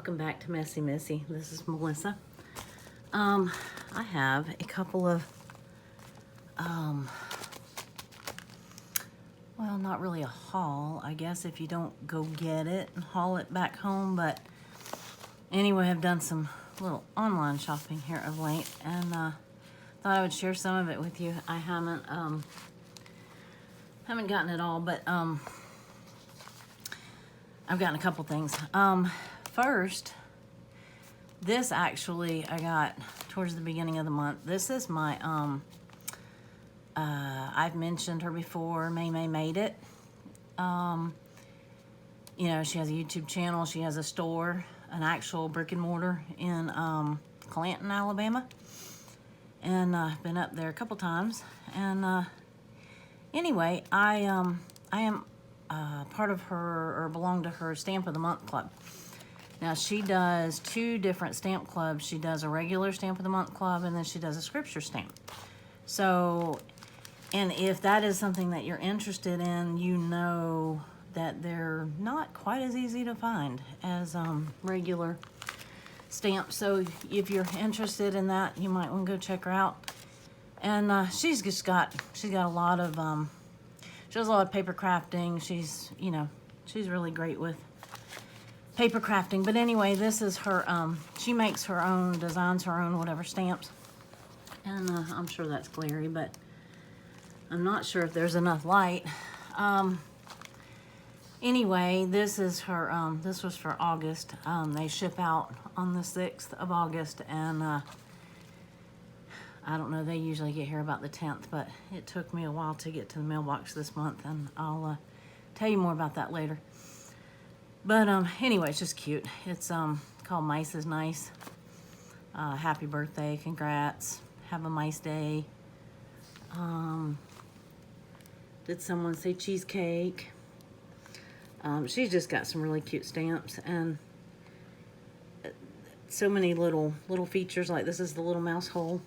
welcome back to Messy Missy. This is Melissa. I have a couple of, well, not really a haul, I guess, if you don't go get it and haul it back home, but anyway, I've done some little online shopping here of late, and thought I would share some of it with you. I haven't gotten it all, but I've gotten a couple things. First, this actually I got towards the beginning of the month. This is my, I've mentioned her before, Maymay Made It. You know, she has a YouTube channel. She has a store, an actual brick and mortar in Clanton, Alabama. And I've been up there a couple times. And anyway, I am part of her, or belong to her Stamp of the Month club. Now, she does two different stamp clubs. She does a regular Stamp of the Month club, and then she does a scripture stamp. So, and if that is something that you're interested in, you know that they're not quite as easy to find as regular stamps. So if you're interested in that, you might want to go check her out. And she's got a lot of, she does a lot of paper crafting. She's, you know, she's really great with paper crafting. But anyway, this is her, she makes her own, designs her own whatever stamps. And I'm sure that's glary, but I'm not sure if there's enough light. Anyway, this is her, this was for August. They ship out on the 6th of August, and I don't know, they usually get here about the 10th, but it took me a while to get to the mailbox this month, and I'll tell you more about that later. But anyway, it's just cute. It's called Mice is Nice. Happy birthday, congrats, have a nice day. Did someone say cheesecake? She's just got some really cute stamps, and so many little features. Like this is the little mouse hole.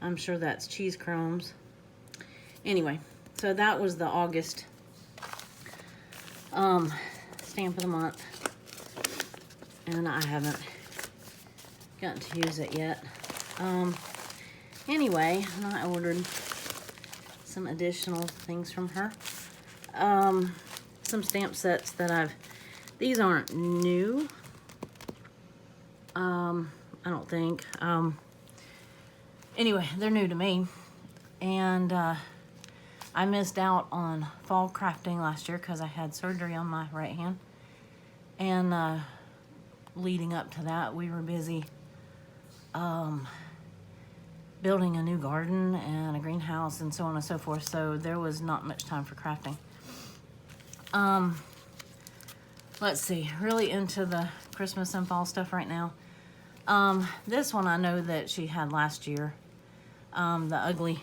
I'm sure that's cheese crumbs. Anyway, so that was the August Stamp of the Month, and I haven't gotten to use it yet. Anyway, I ordered some additional things from her. Some stamp sets that these aren't new, I don't think. Anyway, they're new to me, and I missed out on fall crafting last year because I had surgery on my right hand, and leading up to that, we were busy building a new garden and a greenhouse and so on and so forth, so there was not much time for crafting. Let's see, really into the Christmas and fall stuff right now. This one I know that she had last year. The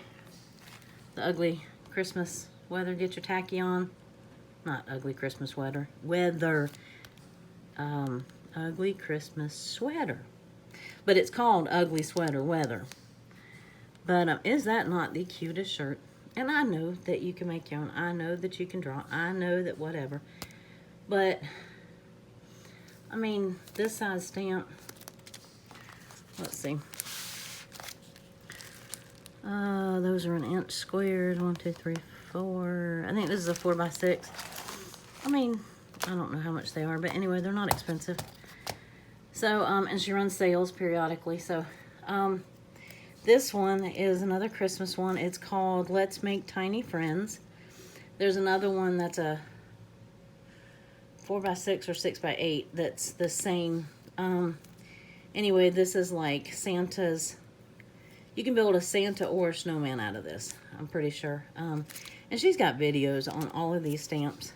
ugly Christmas weather, get your tacky on. Not ugly Christmas weather. Ugly Christmas sweater. But it's called Ugly Sweater Weather. But is that not the cutest shirt? And I know that you can make your own. I know that you can draw. I know that whatever. But, I mean, this size stamp. Let's see. Those are an inch squares. 1, 2, 3, 4. I think this is a 4x6. I mean, I don't know how much they are, but anyway, they're not expensive. So, and she runs sales periodically. So, this one is another Christmas one. It's called Let's Make Tiny Friends. There's another one that's a 4x6 or 6x8 that's the same. Anyway, this is like Santa's. You can build a Santa or a snowman out of this, I'm pretty sure. And she's got videos on all of these stamps.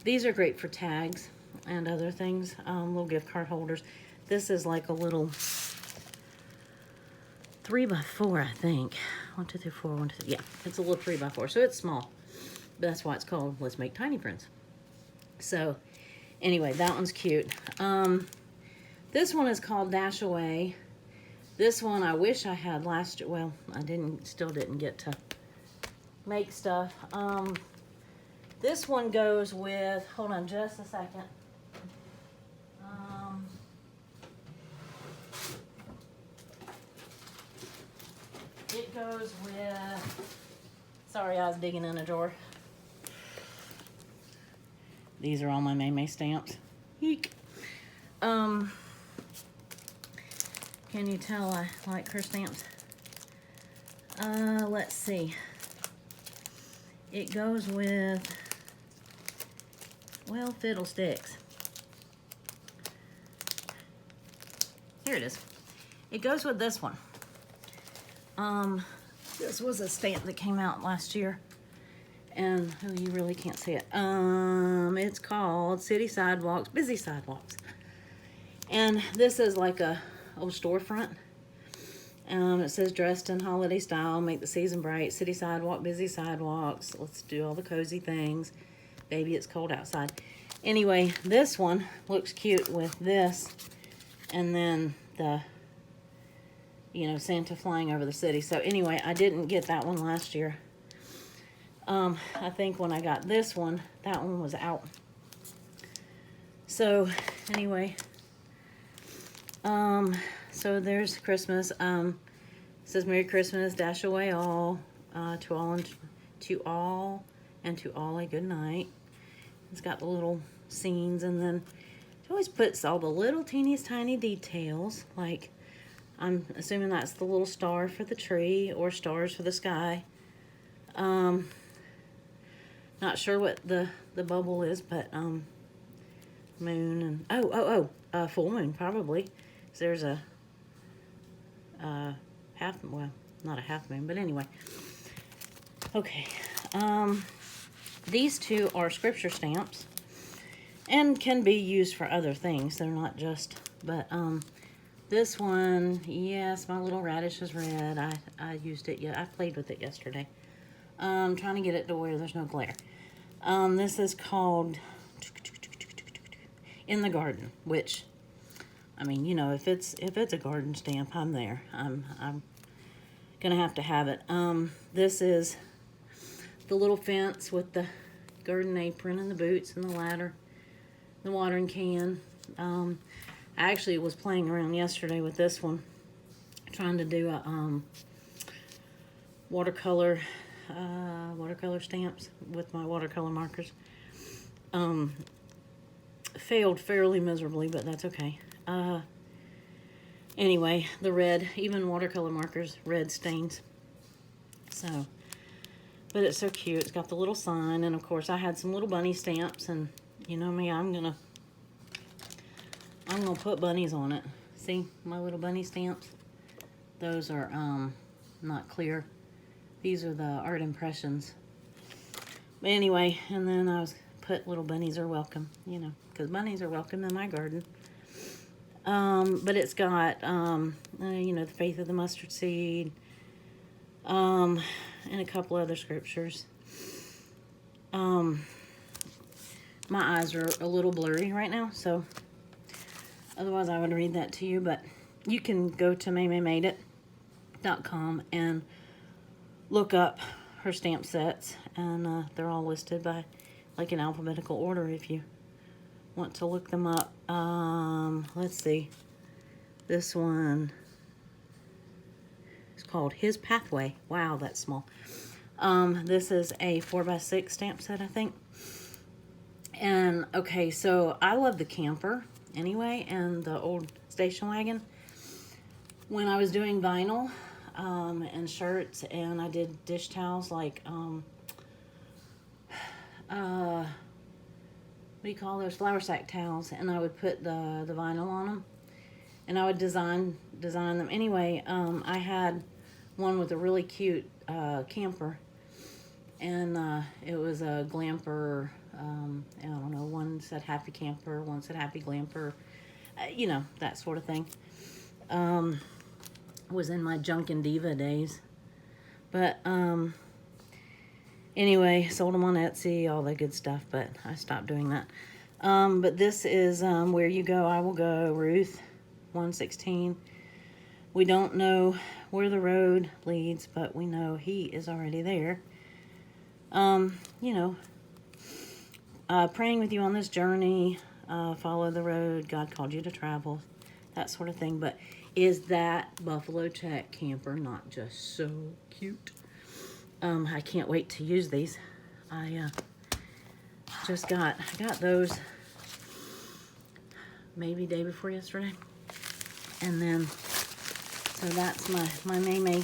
These are great for tags and other things, little gift card holders. This is like a little 3x4, I think. 1, 2, 3, 4, 1, 2, 3. Yeah, it's a little 3x4, so it's small. But that's why it's called Let's Make Tiny Friends. So, anyway, that one's cute. This one is called Dash Away. This one I wish I had last year. Well, I still didn't get to make stuff. This one goes with, hold on just a second. goes with, sorry, I was digging in a drawer. These are all my Maymay stamps. Eek. Can you tell I like her stamps? Let's see. It goes with, well, fiddlesticks. Here it is. It goes with this one. This was a stamp that came out last year. And, oh, you really can't see it. It's called City Sidewalks, Busy Sidewalks. And this is like a old storefront. It says dressed in holiday style, make the season bright, city sidewalk, busy sidewalks. Let's do all the cozy things. Baby, it's cold outside. Anyway, this one looks cute with this. And then the, you know, Santa flying over the city. So anyway, I didn't get that one last year. I think when I got this one, that one was out. So anyway, so there's Christmas. It says Merry Christmas, dash away all, to all and to all a good night. It's got the little scenes, and then it always puts all the little teeniest tiny details, like I'm assuming that's the little star for the tree or stars for the sky. Not sure what the bubble is, but moon and full moon probably. So there's a half, well, not a half moon, but anyway. Okay, these two are scripture stamps and can be used for other things. They're not just, but this one, yes, my little radish is red. I used it, I played with it yesterday. I'm trying to get it to where there's no glare. This is called In the Garden, which, I mean, you know, if it's a garden stamp, I'm there. I'm gonna have to have it. This is the little fence with the garden apron and the boots and the ladder, the watering can. I actually was playing around yesterday with this one, trying to do a watercolor stamps with my watercolor markers. Failed fairly miserably, but that's okay. Anyway, the red, even watercolor markers, red stains. So, but it's so cute. It's got the little sign, and of course I had some little bunny stamps, and you know me, I'm gonna put bunnies on it. See my little bunny stamps? Those are not clear. These are the art impressions. But anyway, and then I was put little bunnies are welcome, you know, because bunnies are welcome in my garden. But it's got, you know, the faith of the mustard seed, and a couple other scriptures. My eyes are a little blurry right now, so otherwise I would read that to you, but you can go to MaymayMadeIt.com and look up her stamp sets, and they're all listed by, like, in alphabetical order if you want to look them up. Let's see. This one is called His Pathway. Wow, that's small. This is a 4x6 stamp set, I think. And, okay, so I love the camper anyway, and the old station wagon. When I was doing vinyl, and shirts, and I did dish towels, like, what do you call those, flour sack towels, and I would put the vinyl on them, and I would design them. Anyway, I had one with a really cute camper, and it was a glamper. I don't know, one said happy camper, one said happy glamper, you know, that sort of thing. Was in my Junk and Diva days. But anyway, sold them on Etsy, all that good stuff, but I stopped doing that. But this is Where You Go, I Will Go, Ruth 1:16. We don't know where the road leads, but we know He is already there. You know, praying with you on this journey, follow the road God called you to travel, that sort of thing. But is that buffalo check camper not just so cute? I can't wait to use these. I got those maybe day before yesterday. And then, so that's my Maymay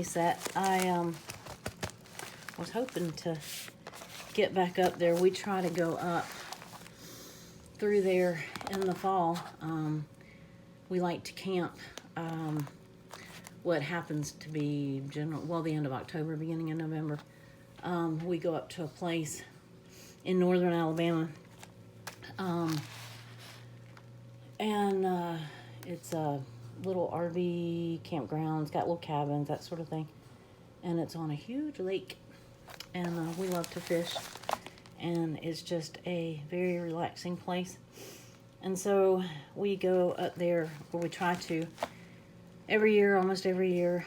set. I was hoping to get back up there. We try to go up through there in the fall. We like to camp what happens to be the end of October, beginning of November. We go up to a place in northern Alabama. It's a little RV campground. It's got little cabins, that sort of thing. And it's on a huge lake. And we love to fish. And it's just a very relaxing place. And so we go up there, or we try to, every year, almost every year.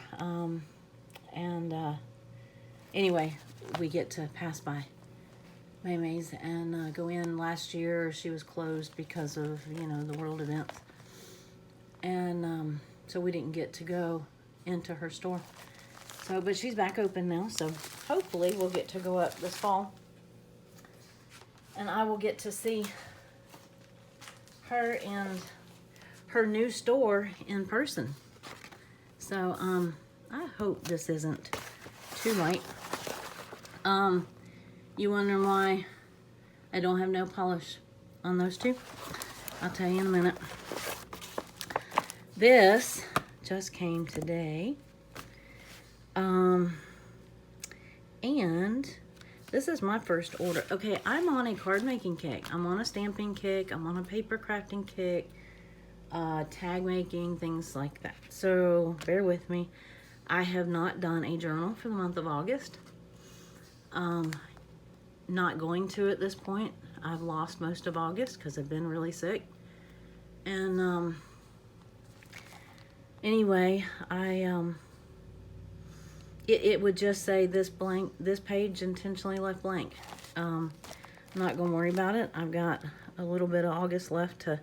Anyway, we get to pass by Maymay's and go in. Last year she was closed because of, the world events. And so we didn't get to go into her store. So, but she's back open now, so hopefully we'll get to go up this fall. And I will get to see her and her new store in person. So, I hope this isn't too late. You wondering why I don't have nail polish on those two? I'll tell you in a minute. This just came today. And this is my first order. Okay, I'm on a card making kick. I'm on a stamping kick. I'm on a paper crafting kick. Tag making, things like that. So bear with me. I have not done a journal for the month of August. Not going to at this point. I've lost most of August because I've been really sick. And anyway, it would just say this page intentionally left blank. I'm not gonna worry about it. I've got a little bit of August left to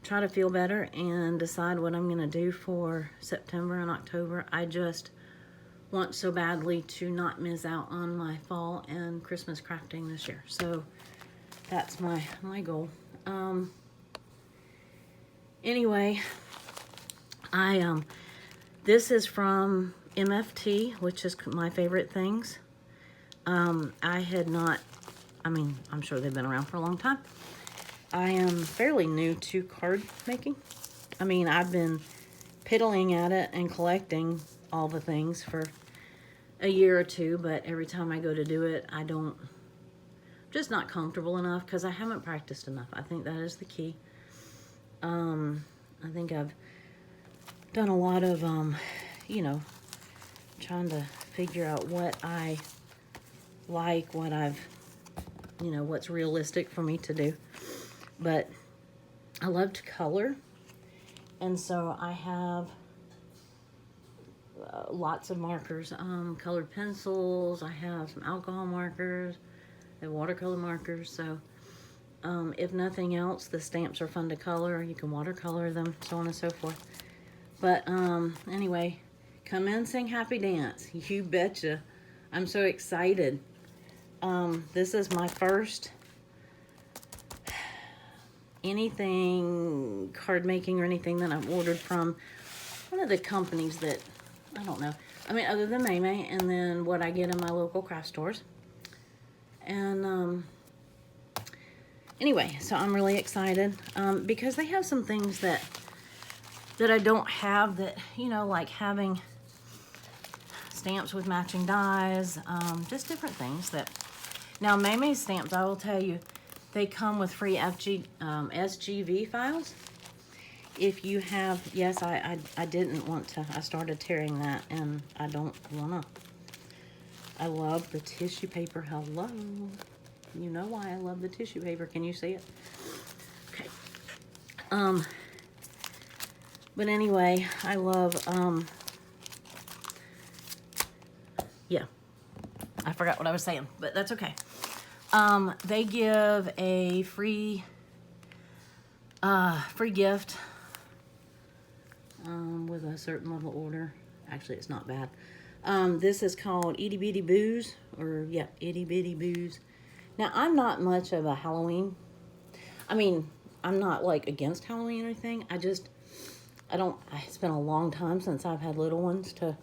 try to feel better and decide what I'm gonna do for September and October. I just want so badly to not miss out on my fall and Christmas crafting this year. So that's my goal. Anyway, this is from MFT, which is my favorite things. I'm sure they've been around for a long time. I am fairly new to card making. I've been piddling at it and collecting all the things for a year or two, but every time I go to do it, just not comfortable enough because I haven't practiced enough. I think that is the key. I think I've done a lot of, trying to figure out what I like, what's realistic for me to do. But I love to color, and so I have lots of markers, colored pencils. I have some alcohol markers, I have watercolor markers. So if nothing else, the stamps are fun to color. You can watercolor them, so on and so forth. But anyway, come in, sing happy dance. You betcha. I'm so excited. This is my first anything card making or anything that I've ordered from one of the companies that, I don't know. Other than Maymay, and then what I get in my local craft stores. And anyway, so I'm really excited because they have some things that I don't have, that, like having stamps with matching dies, just different things that. Now, Maymay's stamps, I will tell you, they come with free SGV files. If you have, yes, I didn't want to. I started tearing that, and I don't want to. I love the tissue paper. Hello. You know why I love the tissue paper. Can you see it? Okay. But anyway, I love, yeah. I forgot what I was saying, but that's okay. They give a free Free gift with a certain little order. Actually, it's not bad. This is called Itty Bitty Booze, or yeah, Itty Bitty Booze. Now, I'm not much of a Halloween. I mean, I'm not like against Halloween or anything. It's been a long time since I've had little ones to,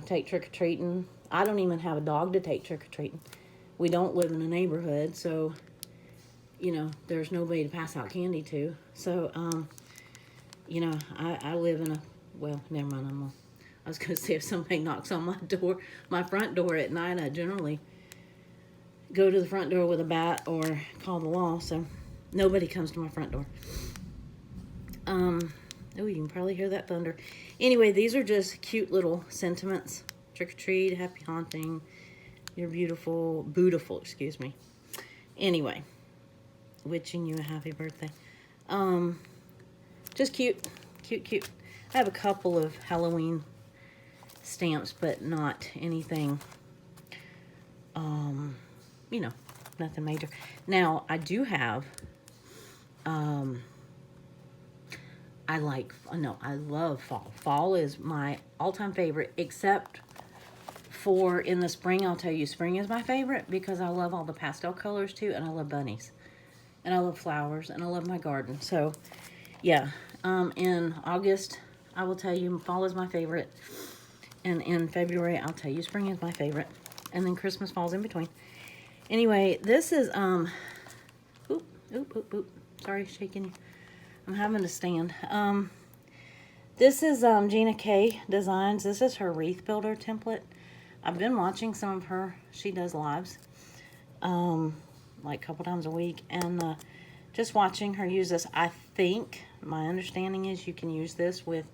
take trick-or-treating. I don't even have a dog to take trick-or-treating. We don't live in a neighborhood, so, there's nobody to pass out candy to. So, I live in well, never mind, I was going to say if somebody knocks on my front door at night, I generally go to the front door with a bat or call the law, so nobody comes to my front door. Oh, you can probably hear that thunder. Anyway, these are just cute little sentiments. Trick or treat, happy haunting, you're beautiful, excuse me. Anyway, wishing you a happy birthday. Just cute. I have a couple of Halloween stamps, but not anything, nothing major. Now, I do have, I love fall. Fall is my all-time favorite, except for in the spring. I'll tell you, spring is my favorite because I love all the pastel colors too, and I love bunnies, and I love flowers, and I love my garden. So, yeah, in August, I will tell you fall is my favorite, and in February, I'll tell you spring is my favorite, and then Christmas falls in between. Anyway, this is, sorry, shaking. I'm having to stand. This is Gina K Designs. This is her wreath builder template. I've been watching some of her. She does lives, like a couple times a week, and just watching her use this. I think my understanding is you can use this with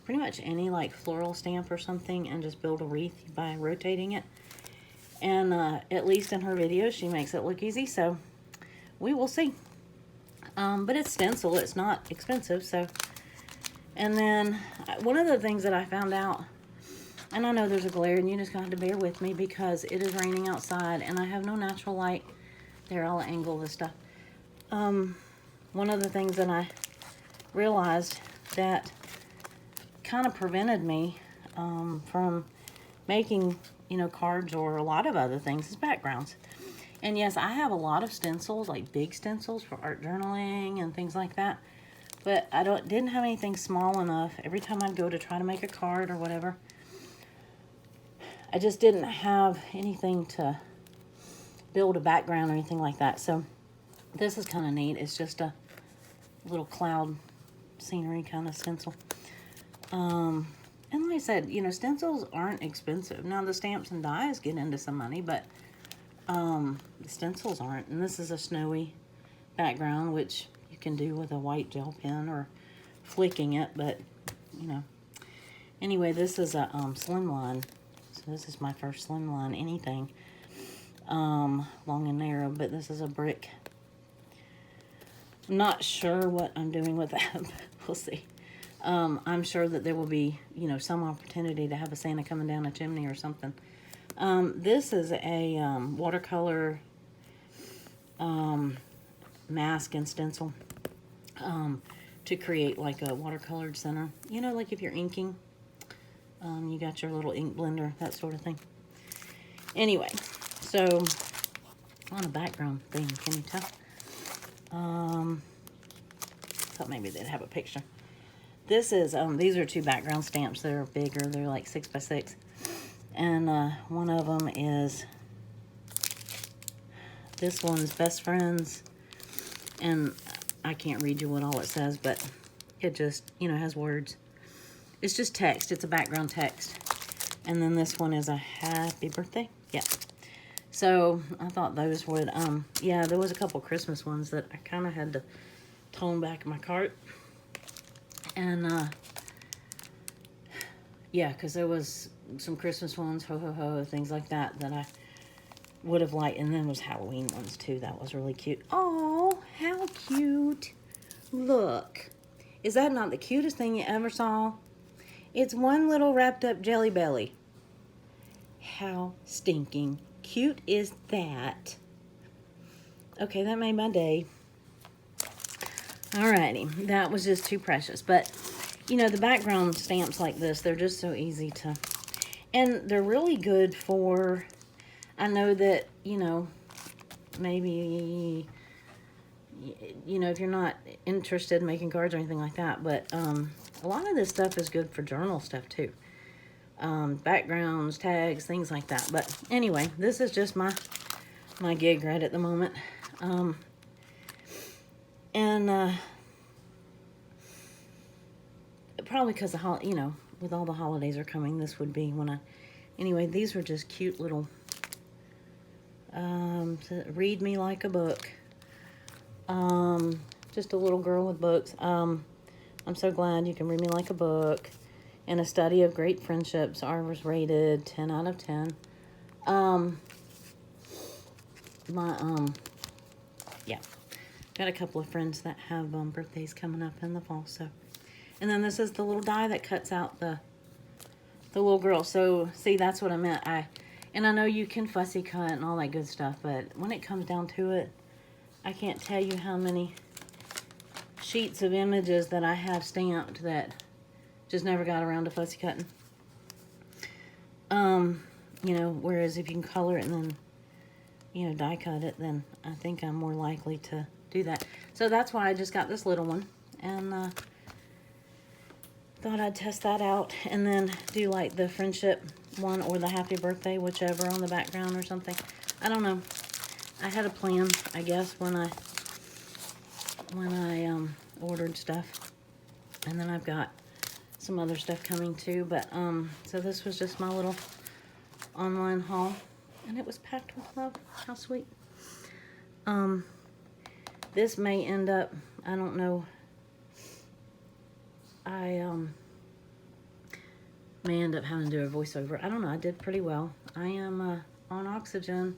pretty much any like floral stamp or something and just build a wreath by rotating it. And at least in her videos, she makes it look easy, so we will see. But it's stencil, it's not expensive, so. And then one of the things that I found out, and I know there's a glare, and you just have to bear with me because it is raining outside, and I have no natural light. There, I'll angle this stuff. One of the things that I realized that kind of prevented me from making, cards or a lot of other things is backgrounds. And yes, I have a lot of stencils, like big stencils for art journaling and things like that. But I didn't have anything small enough. Every time I'd go to try to make a card or whatever, I just didn't have anything to build a background or anything like that. So this is kind of neat. It's just a little cloud scenery kind of stencil. And like I said, stencils aren't expensive. Now, the stamps and dies get into some money, but the stencils aren't. And this is a snowy background, which you can do with a white gel pen or flicking it, but, Anyway, this is a slimline. So this is my first slimline anything. Long and narrow, but this is a brick. I'm not sure what I'm doing with that, but we'll see. I'm sure that there will be, some opportunity to have a Santa coming down a chimney or something. This is a watercolor mask and stencil to create like a watercolored center. Like if you're inking, you got your little ink blender, that sort of thing. Anyway, so on a background thing, can you tell? Thought maybe they'd have a picture. This is, these are two background stamps. They're bigger. They're like 6 by 6. And one of them is, this one's Best Friends. And I can't read you what all it says, but it just, has words. It's just text. It's a background text. And then this one is a happy birthday. Yeah. So I thought those would, yeah, there was a couple Christmas ones that I kind of had to tone back in my cart. And, yeah, because there was some Christmas ones, ho, ho, ho, things like that, that I would have liked. And then there was Halloween ones, too. That was really cute. Oh, how cute. Look. Is that not the cutest thing you ever saw? It's one little wrapped up jelly belly. How stinking cute is that? Okay, that made my day. Alrighty, that was just too precious. But, you know, the background stamps like this, they're just so easy to... And they're really good for... I know that, you know, maybe... You know, if you're not interested in making cards or anything like that. But a lot of this stuff is good for journal stuff, too. Backgrounds, tags, things like that. But anyway, this is just my gig right at the moment. Probably because you know, with all the holidays are coming, this would be when I... Anyway, these were just cute little... read me like a book. Just a little girl with books. I'm so glad you can read me like a book. And a study of great friendships. Ours was rated 10 out of 10. Yeah. Got a couple of friends that have birthdays coming up in the fall, so. And then this is the little die that cuts out the little girl. So, see, that's what I meant. And I know you can fussy cut and all that good stuff, but when it comes down to it, I can't tell you how many sheets of images that I have stamped that just never got around to fussy cutting. You know, whereas if you can color it and then, you know, die cut it, then I think I'm more likely to do that. So that's why I just got this little one. And, thought I'd test that out and then do like the friendship one or the happy birthday, whichever, on the background or something. I don't know. I had a plan, I guess, when I ordered stuff. And then I've got some other stuff coming too. But so this was just my little online haul, and it was packed with love. How sweet. This may end up, I don't know, I may end up having to do a voiceover. I don't know. I did pretty well. I am on oxygen.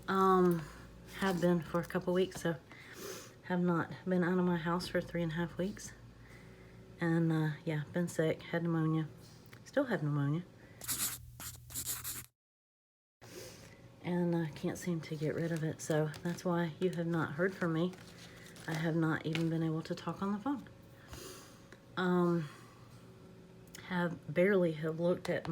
Have been for a couple weeks, so have not been out of my house for 3.5 weeks. And yeah, been sick, had pneumonia. Still have pneumonia. And can't seem to get rid of it, so that's why you have not heard from me. I have not even been able to talk on the phone. Barely have looked at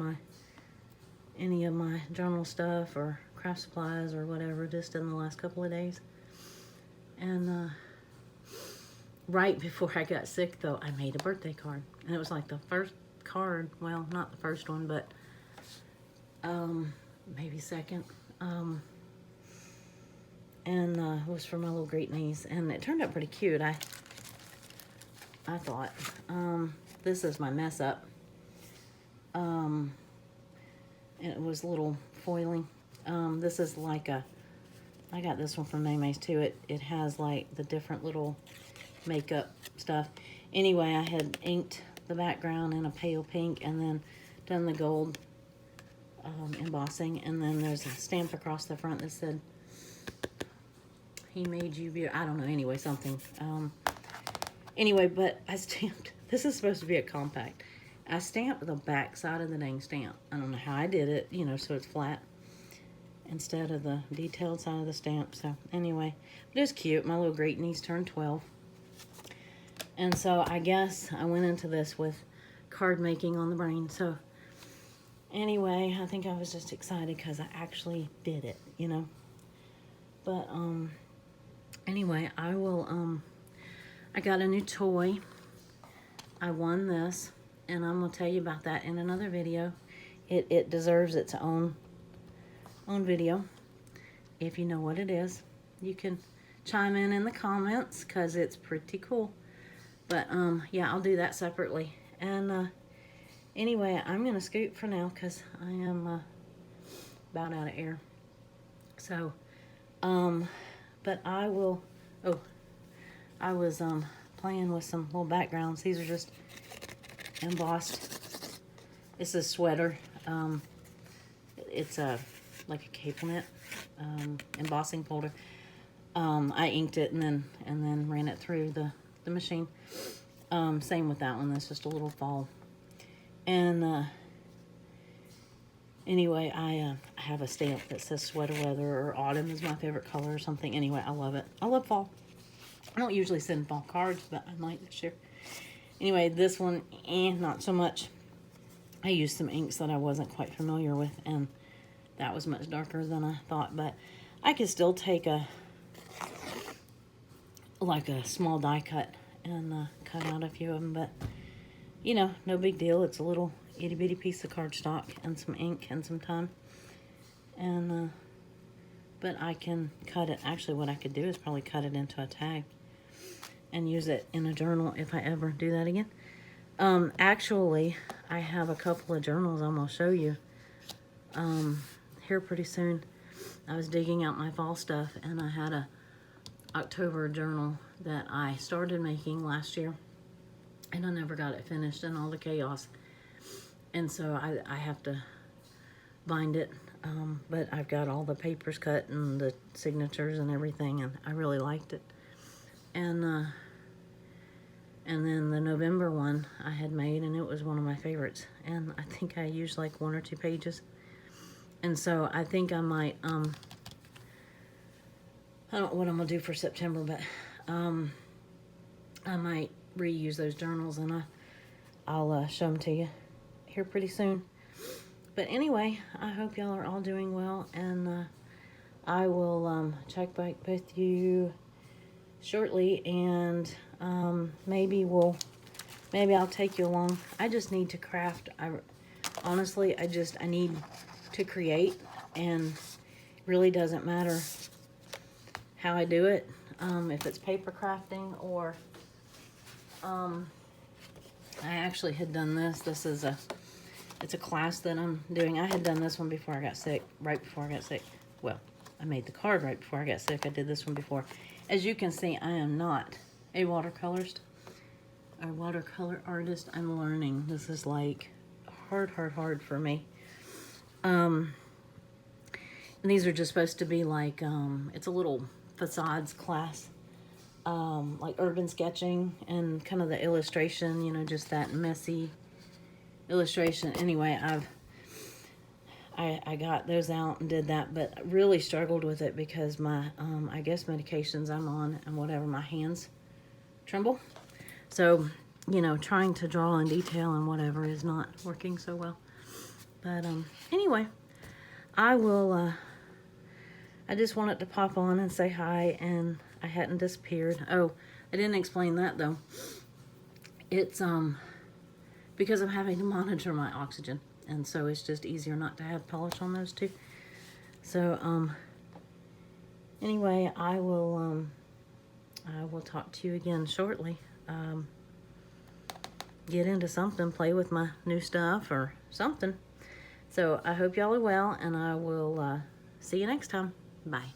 any of my journal stuff or craft supplies or whatever just in the last couple of days. And right before I got sick, though, I made a birthday card. And it was like the first card, well, not the first one, but maybe second. And it was for my little great niece. And it turned out pretty cute, I thought. This is my mess up. And it was a little foiling. This is like I got this one from Maymay's too. It has like the different little makeup stuff. Anyway, I had inked the background in a pale pink and then done the gold embossing. And then there's a stamp across the front that said, "He made you beautiful." I don't know, anyway, something. Anyway, but I stamped, this is supposed to be a compact. I stamped the back side of the dang stamp. I don't know how I did it, you know, so it's flat instead of the detailed side of the stamp. So anyway, but it was cute. My little great niece turned 12. And so I guess I went into this with card making on the brain. So anyway, I think I was just excited because I actually did it, you know. But anyway, I will, I got a new toy. I won this, and I'm going to tell you about that in another video. It deserves its own video. If you know what it is, you can chime in the comments because it's pretty cool. But yeah, I'll do that separately. And anyway, I'm going to scoot for now because I am about out of air. So, but I will, oh, I was playing with some little backgrounds. These are just embossed. This is a sweater. It's like a cape knit embossing folder. I inked it and then ran it through the machine. Same with that one. That's just a little fall. And anyway, I have a stamp that says sweater weather or autumn is my favorite color or something. Anyway, I love it. I love fall. I don't usually send fall cards, but I might this year. Anyway, this one, not so much. I used some inks that I wasn't quite familiar with, and that was much darker than I thought, but I could still take like a small die cut and cut out a few of them, but you know, no big deal. It's a little itty bitty piece of cardstock and some ink and some time, and but I can cut it. Actually, what I could do is probably cut it into a tag and use it in a journal if I ever do that again. Actually, I have a couple of journals I'm gonna show you here pretty soon. I was digging out my fall stuff, and I had a October journal that I started making last year, and I never got it finished in all the chaos, and so I have to bind it, but I've got all the papers cut and the signatures and everything, and I really liked it. And then the November one I had made, and it was one of my favorites, and I think I used like 1 or 2 pages. And so I think I might, I don't know what I'm gonna do for September, but I might reuse those journals, and I'll show them to you here pretty soon. But anyway, I hope y'all are all doing well, and I will check back with you shortly, and maybe I'll take you along. I just need to craft. Honestly, I need to create, and really doesn't matter how I do it, if it's paper crafting or I actually had done this. This is it's a class that I'm doing. I had done this one before I got sick, right before I got sick. Well, I made the card right before I got sick. I did this one before. As you can see, I am not a watercolor artist. I'm learning. This is like hard for me. And these are just supposed to be like, it's a little facades class, like urban sketching and kind of the illustration, you know, just that messy illustration. Anyway, I got those out and did that, but really struggled with it because my, I guess medications I'm on and whatever, my hands tremble. So, you know, trying to draw in detail and whatever is not working so well. But anyway, I will, I just wanted to pop on and say hi, and I hadn't disappeared. Oh, I didn't explain that though. It's because I'm having to monitor my oxygen, and so it's just easier not to have polish on those two. So anyway, I will talk to you again shortly. Get into something, play with my new stuff or something. So I hope y'all are well, and I will see you next time. Bye.